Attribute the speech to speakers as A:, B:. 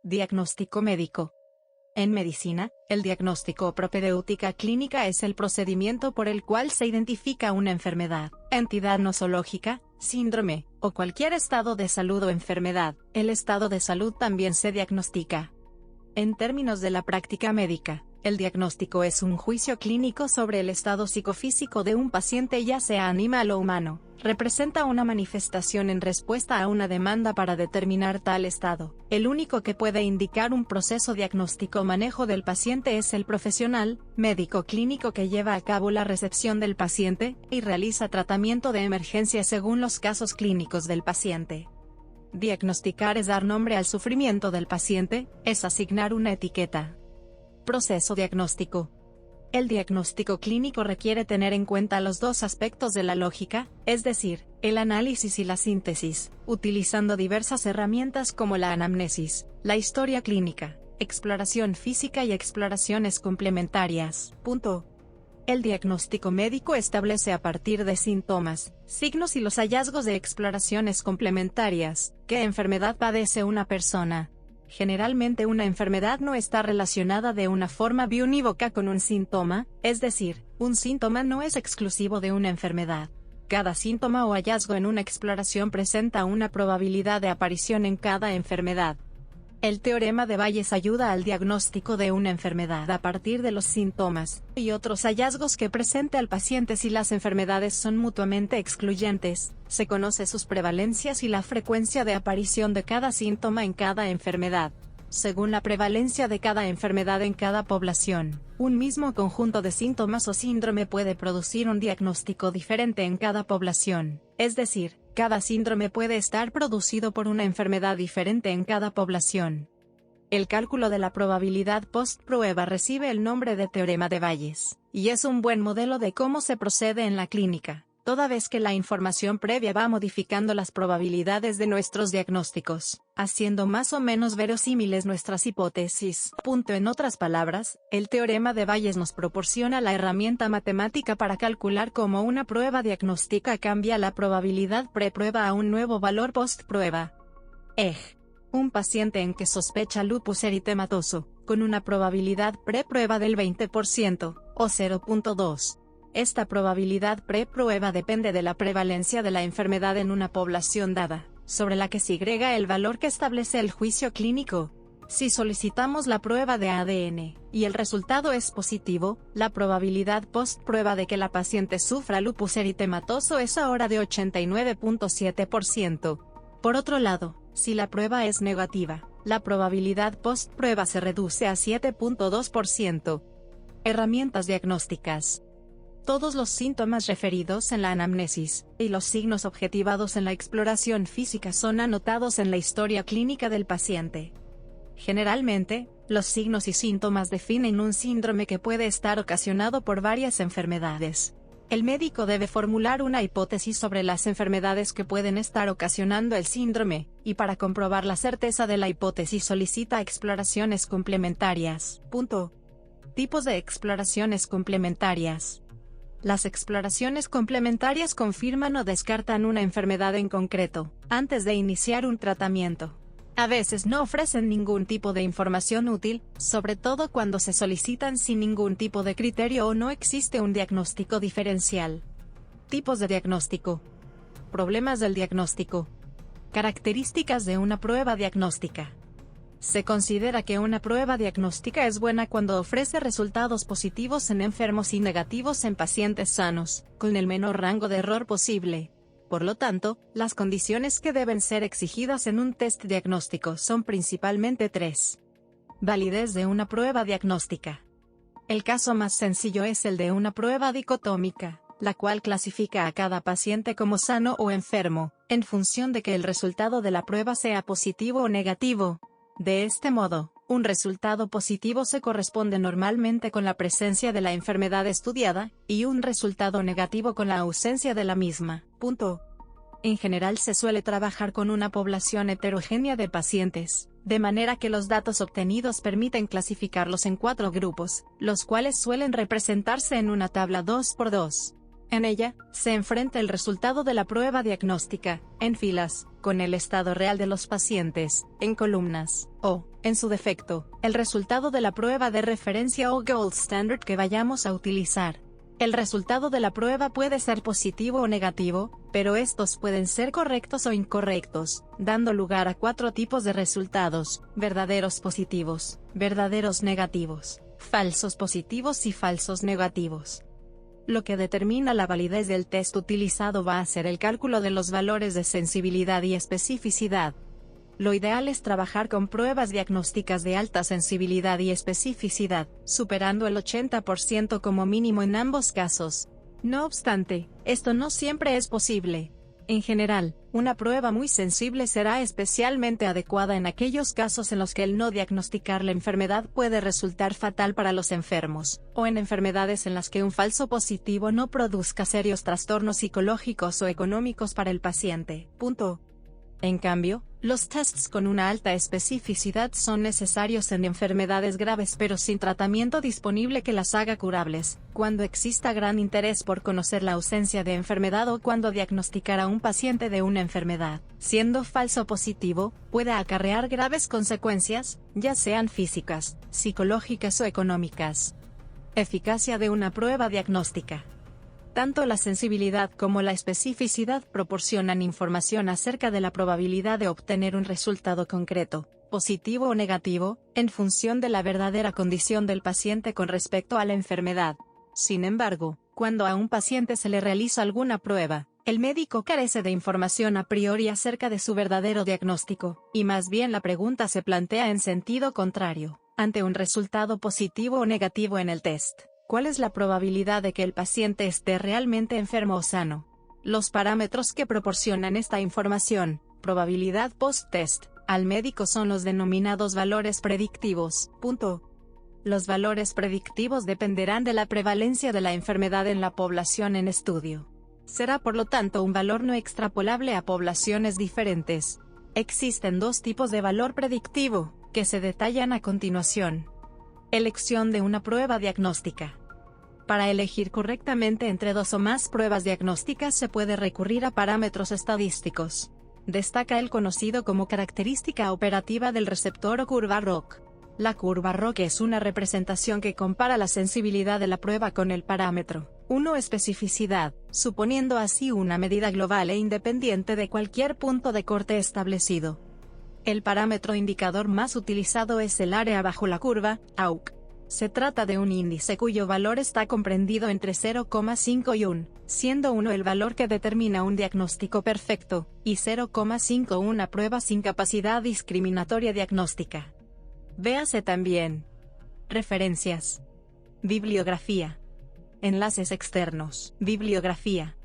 A: Diagnóstico médico. En medicina, el diagnóstico o propedéutica clínica es el procedimiento por el cual se identifica una enfermedad, entidad nosológica, síndrome, o cualquier estado de salud o enfermedad. El estado de salud también se diagnostica. En términos de la práctica médica, el diagnóstico es un juicio clínico sobre el estado psicofísico de un paciente, ya sea animal o humano. Representa una manifestación en respuesta a una demanda para determinar tal estado. El único que puede indicar un proceso diagnóstico o manejo del paciente es el profesional, médico clínico que lleva a cabo la recepción del paciente, y realiza tratamiento de emergencia según los casos clínicos del paciente. Diagnosticar es dar nombre al sufrimiento del paciente, es asignar una etiqueta. Proceso diagnóstico. El diagnóstico clínico requiere tener en cuenta los dos aspectos de la lógica, es decir, el análisis y la síntesis, utilizando diversas herramientas como la anamnesis, la historia clínica, exploración física y exploraciones complementarias. El diagnóstico médico establece a partir de síntomas, signos y los hallazgos de exploraciones complementarias, qué enfermedad padece una persona. Generalmente una enfermedad no está relacionada de una forma biunívoca con un síntoma, es decir, un síntoma no es exclusivo de una enfermedad. Cada síntoma o hallazgo en una exploración presenta una probabilidad de aparición en cada enfermedad. El teorema de Bayes ayuda al diagnóstico de una enfermedad a partir de los síntomas y otros hallazgos que presente al paciente. Si las enfermedades son mutuamente excluyentes, se conoce sus prevalencias y la frecuencia de aparición de cada síntoma en cada enfermedad. Según la prevalencia de cada enfermedad en cada población, un mismo conjunto de síntomas o síndrome puede producir un diagnóstico diferente en cada población, es decir, cada síndrome puede estar producido por una enfermedad diferente en cada población. El cálculo de la probabilidad post-prueba recibe el nombre de teorema de Bayes, y es un buen modelo de cómo se procede en la clínica, toda vez que la información previa va modificando las probabilidades de nuestros diagnósticos, haciendo más o menos verosímiles nuestras hipótesis. En otras palabras, el teorema de Bayes nos proporciona la herramienta matemática para calcular cómo una prueba diagnóstica cambia la probabilidad pre-prueba a un nuevo valor post-prueba. Un paciente en que sospecha lupus eritematoso, con una probabilidad pre-prueba del 20%, o 0.2. Esta probabilidad pre-prueba depende de la prevalencia de la enfermedad en una población dada, sobre la que se agrega el valor que establece el juicio clínico. Si solicitamos la prueba de ADN, y el resultado es positivo, la probabilidad post-prueba de que la paciente sufra lupus eritematoso es ahora de 89.7%. Por otro lado, si la prueba es negativa, la probabilidad post-prueba se reduce a 7.2%. Herramientas diagnósticas. Todos los síntomas referidos en la anamnesis, y los signos objetivados en la exploración física son anotados en la historia clínica del paciente. Generalmente, los signos y síntomas definen un síndrome que puede estar ocasionado por varias enfermedades. El médico debe formular una hipótesis sobre las enfermedades que pueden estar ocasionando el síndrome, y para comprobar la certeza de la hipótesis solicita exploraciones complementarias. Tipos de exploraciones complementarias. Las exploraciones complementarias confirman o descartan una enfermedad en concreto, antes de iniciar un tratamiento. A veces no ofrecen ningún tipo de información útil, sobre todo cuando se solicitan sin ningún tipo de criterio o no existe un diagnóstico diferencial. Tipos de diagnóstico. Problemas del diagnóstico. Características de una prueba diagnóstica. Se considera que una prueba diagnóstica es buena cuando ofrece resultados positivos en enfermos y negativos en pacientes sanos, con el menor rango de error posible. Por lo tanto, las condiciones que deben ser exigidas en un test diagnóstico son principalmente tres. Validez de una prueba diagnóstica. El caso más sencillo es el de una prueba dicotómica, la cual clasifica a cada paciente como sano o enfermo, en función de que el resultado de la prueba sea positivo o negativo. De este modo, un resultado positivo se corresponde normalmente con la presencia de la enfermedad estudiada, y un resultado negativo con la ausencia de la misma. En general se suele trabajar con una población heterogénea de pacientes, de manera que los datos obtenidos permiten clasificarlos en 4 grupos, los cuales suelen representarse en una tabla 2x2. En ella, se enfrenta el resultado de la prueba diagnóstica, en filas, con el estado real de los pacientes, en columnas, o, en su defecto, el resultado de la prueba de referencia o gold standard que vayamos a utilizar. El resultado de la prueba puede ser positivo o negativo, pero estos pueden ser correctos o incorrectos, dando lugar a 4 tipos de resultados: verdaderos positivos, verdaderos negativos, falsos positivos y falsos negativos. Lo que determina la validez del test utilizado va a ser el cálculo de los valores de sensibilidad y especificidad. Lo ideal es trabajar con pruebas diagnósticas de alta sensibilidad y especificidad, superando el 80% como mínimo en ambos casos. No obstante, esto no siempre es posible. En general, una prueba muy sensible será especialmente adecuada en aquellos casos en los que el no diagnosticar la enfermedad puede resultar fatal para los enfermos, o en enfermedades en las que un falso positivo no produzca serios trastornos psicológicos o económicos para el paciente. En cambio, los tests con una alta especificidad son necesarios en enfermedades graves pero sin tratamiento disponible que las haga curables, cuando exista gran interés por conocer la ausencia de enfermedad o cuando diagnosticar a un paciente de una enfermedad, siendo falso positivo, puede acarrear graves consecuencias, ya sean físicas, psicológicas o económicas. Eficacia de una prueba diagnóstica. Tanto la sensibilidad como la especificidad proporcionan información acerca de la probabilidad de obtener un resultado concreto, positivo o negativo, en función de la verdadera condición del paciente con respecto a la enfermedad. Sin embargo, cuando a un paciente se le realiza alguna prueba, el médico carece de información a priori acerca de su verdadero diagnóstico, y más bien la pregunta se plantea en sentido contrario. Ante un resultado positivo o negativo en el test, ¿cuál es la probabilidad de que el paciente esté realmente enfermo o sano? Los parámetros que proporcionan esta información, probabilidad post-test, al médico son los denominados valores predictivos. Los valores predictivos dependerán de la prevalencia de la enfermedad en la población en estudio. Será por lo tanto un valor no extrapolable a poblaciones diferentes. Existen 2 tipos de valor predictivo, que se detallan a continuación. Elección de una prueba diagnóstica. Para elegir correctamente entre 2 o más pruebas diagnósticas se puede recurrir a parámetros estadísticos. Destaca el conocido como característica operativa del receptor o curva ROC. La curva ROC es una representación que compara la sensibilidad de la prueba con el parámetro 1 especificidad, suponiendo así una medida global e independiente de cualquier punto de corte establecido. El parámetro indicador más utilizado es el área bajo la curva, AUC. Se trata de un índice cuyo valor está comprendido entre 0,5 y 1, siendo 1 el valor que determina un diagnóstico perfecto, y 0,5 una prueba sin capacidad discriminatoria diagnóstica. Véase también. Referencias. Bibliografía. Enlaces externos. Bibliografía.